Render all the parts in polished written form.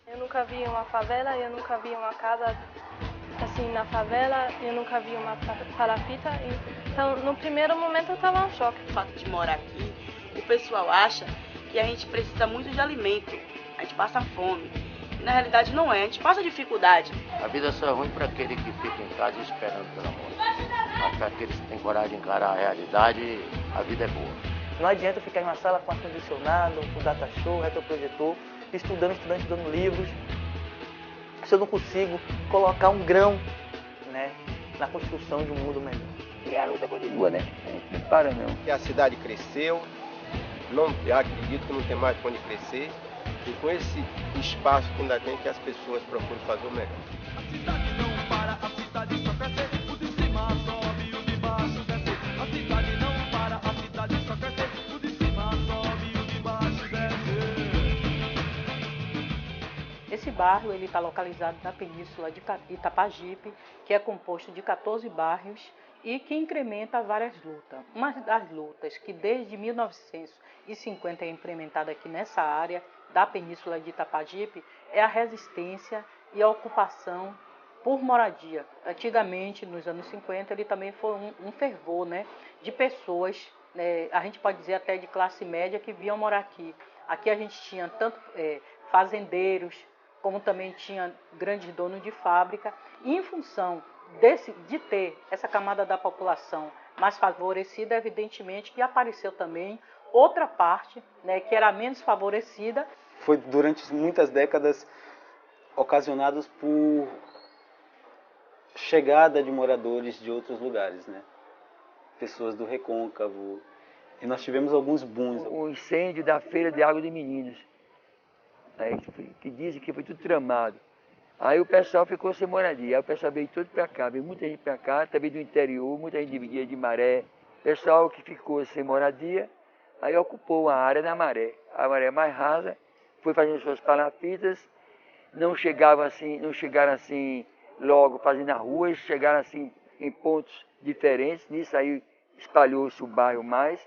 Eu nunca vi uma favela, eu nunca vi uma casa assim na favela, eu nunca vi uma palafita. Então, no primeiro momento eu estava em choque. O fato de morar aqui, o pessoal acha que a gente precisa muito de alimento, a gente passa fome. E na realidade não é, a gente passa dificuldade. A vida só é ruim para aquele que fica em casa esperando pela morte. Mas para aqueles que têm coragem de encarar a realidade, a vida é boa. Não adianta ficar em uma sala com ar-condicionado, com data show, retroprojetor, estudando livros, se eu não consigo colocar um grão, né, na construção de um mundo melhor. E a luta continua, né? A gente não para não. A cidade cresceu, acredito que não tem mais para onde crescer, e com esse espaço que ainda tem que as pessoas procuram fazer o melhor. A cidade não para, a cidade só cresce, o de cima sobe, o de baixo desce. A cidade não para, a cidade só cresce, o de cima sobe, o de baixo desce. Esse bairro está localizado na península de Itapajipe, que é composto de 14 bairros e que incrementa várias lutas. Uma das lutas que desde 1950 é implementada aqui nessa área da península de Itapajipe é a resistência e a ocupação por moradia. Antigamente, nos anos 50, ele também foi um fervor, né, de pessoas, né, a gente pode dizer até de classe média, que vinham morar aqui. Aqui a gente tinha tanto fazendeiros, como também tinha grandes donos de fábrica, e em função de ter essa camada da população mais favorecida, evidentemente que apareceu também outra parte, né, que era menos favorecida. Foi durante muitas décadas ocasionados por chegada de moradores de outros lugares, né? Pessoas do Recôncavo, e nós tivemos alguns booms. O incêndio da Feira de Água de Meninos, né, que dizem que foi tudo tramado. Aí o pessoal ficou sem moradia, aí o pessoal veio todo para cá, veio muita gente para cá, também do interior, muita gente dividia de Maré. Pessoal que ficou sem moradia, aí ocupou a área da Maré. A maré mais rasa, foi fazendo suas palafitas, não chegaram assim logo fazendo a rua, chegaram assim em pontos diferentes, nisso aí espalhou-se o bairro mais,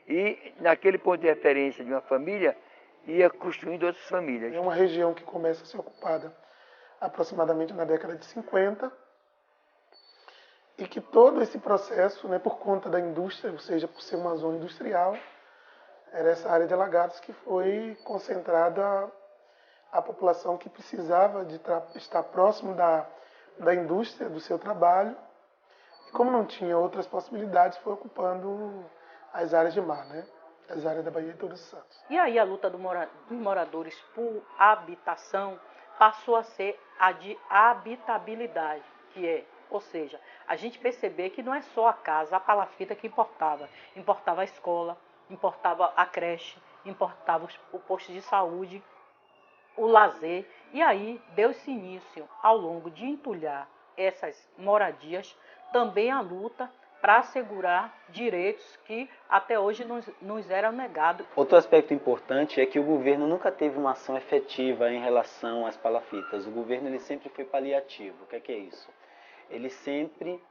e naquele ponto de referência de uma família, ia construindo outras famílias. É uma região que começa a ser ocupada aproximadamente na década de 50, e que todo esse processo, né, por conta da indústria, ou seja, por ser uma zona industrial, era essa área de alagados que foi concentrada a população que precisava de estar próximo da indústria, do seu trabalho, e como não tinha outras possibilidades, foi ocupando as áreas de mar, né? As áreas da Baía de Todos os Santos. E aí a luta dos moradores por habitação passou a ser a de habitabilidade, ou seja, a gente perceber que não é só a casa, a palafita que importava a escola, importava a creche, importava o posto de saúde, o lazer, e aí deu-se início, ao longo de entulhar essas moradias, também a luta para assegurar direitos que até hoje nos eram negados. Outro aspecto importante é que o governo nunca teve uma ação efetiva em relação às palafitas. O governo ele sempre foi paliativo. O que é isso? Ele sempre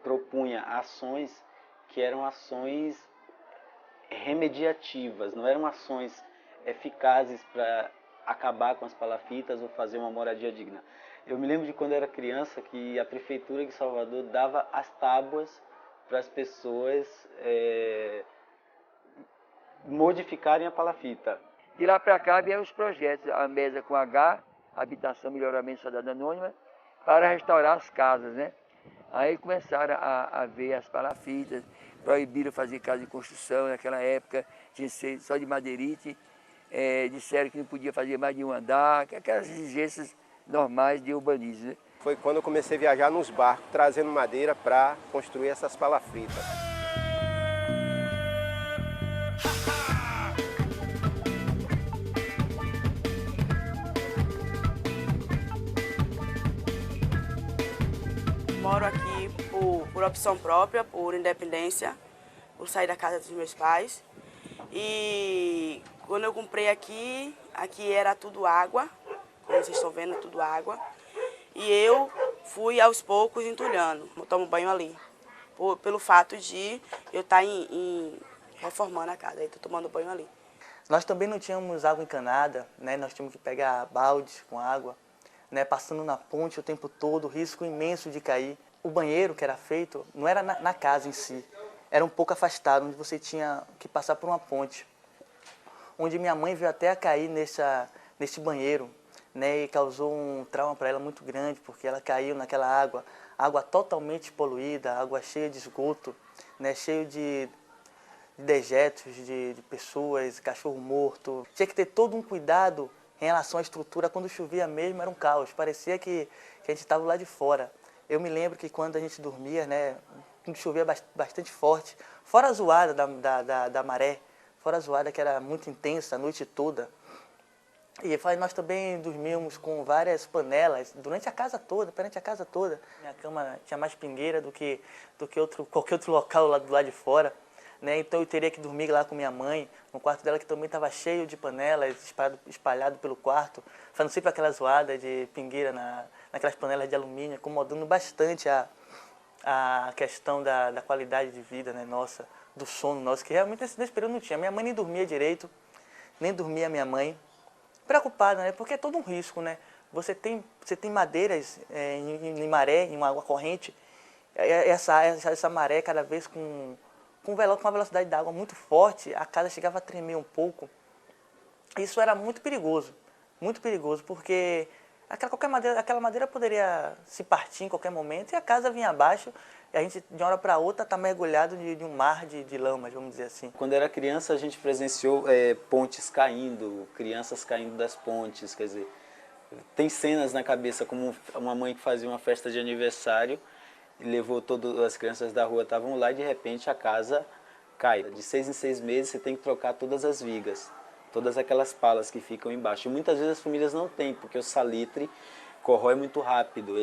propunha ações que eram ações remediativas, não eram ações eficazes para acabar com as palafitas ou fazer uma moradia digna. Eu me lembro de quando eu era criança que a Prefeitura de Salvador dava as tábuas para as pessoas modificarem a palafita. De lá para cá vieram os projetos, a mesa com H, Habitação Melhoramento Sociedade Anônima, para restaurar as casas, né? Aí começaram a ver as palafitas, proibiram fazer casa de construção naquela época, tinha que ser só de madeirite, disseram que não podia fazer mais de um andar, aquelas exigências normais de urbanismo, né? Foi quando eu comecei a viajar nos barcos, trazendo madeira para construir essas palafitas. Moro aqui por opção própria, por independência, por sair da casa dos meus pais. E quando eu comprei aqui era tudo água, como vocês estão vendo, é tudo água. E eu fui aos poucos entulhando, eu tomo banho ali. Pelo fato de eu estar reformando a casa, aí estou tomando banho ali. Nós também não tínhamos água encanada, né? Nós tínhamos que pegar baldes com água, né? Passando na ponte o tempo todo, risco imenso de cair. O banheiro que era feito não era na casa em si, era um pouco afastado, onde você tinha que passar por uma ponte. Onde minha mãe veio até a cair nesse banheiro, né? E causou um trauma para ela muito grande, porque ela caiu naquela água totalmente poluída, água cheia de esgoto, né? Cheio de dejetos de pessoas, cachorro morto. Tinha que ter todo um cuidado em relação à estrutura. Quando chovia mesmo era um caos, parecia que a gente estava lá de fora. Eu me lembro que quando a gente dormia, né, chovia bastante forte, fora a zoada da maré, fora a zoada que era muito intensa a noite toda. E nós também dormíamos com várias panelas durante a casa toda, perante a casa toda. Minha cama tinha mais pingueira do que qualquer outro local lá do lado de fora. Né? Então eu teria que dormir lá com minha mãe, no quarto dela que também estava cheio de panelas, espalhado pelo quarto, fazendo sempre aquela zoada de pingueira naquelas panelas de alumínio, incomodando bastante a questão da qualidade de vida, né, nossa, do sono nosso, que realmente nesse período não tinha. Minha mãe nem dormia direito, nem dormia minha mãe. Preocupada, né? Porque é todo um risco, né? Você tem madeiras em maré, em uma água corrente, essa maré cada vez com uma velocidade da água muito forte, a casa chegava a tremer um pouco. Isso era muito perigoso, porque aquela madeira poderia se partir em qualquer momento e a casa vinha abaixo e a gente, de uma hora para outra, está mergulhado de um mar de lamas, vamos dizer assim. Quando era criança, a gente presenciou pontes caindo, crianças caindo das pontes, quer dizer, tem cenas na cabeça como uma mãe que fazia uma festa de aniversário e levou todas as crianças da rua, estavam lá e de repente a casa cai. De 6 em 6 meses você tem que trocar todas as vigas, todas aquelas palas que ficam embaixo. E muitas vezes as famílias não têm, porque o salitre corrói muito rápido,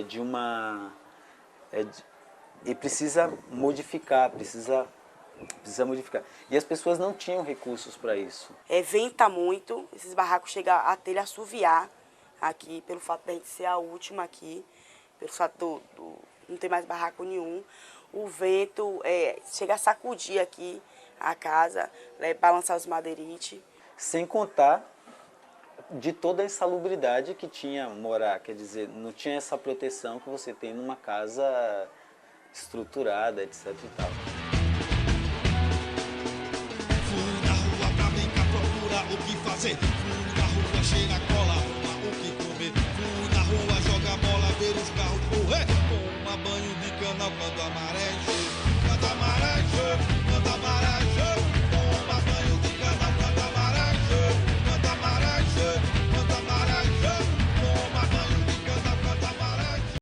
e precisa modificar, precisa modificar. E as pessoas não tinham recursos para isso. Venta muito, esses barracos chegam a ter assoviar aqui, pelo fato de a gente ser a última aqui, pelo fato não ter mais barraco nenhum. O vento chega a sacudir aqui a casa, balançar os madeirites. Sem contar de toda a insalubridade que tinha morar, quer dizer, não tinha essa proteção que você tem numa casa estruturada, etc e tal. Fui na rua pra brincar, procurar o que fazer. Fui na rua cheirar cola, arrumar o que comer. Fui na rua jogar bola, ver os carros correr. Tomar banho de canal quando a maré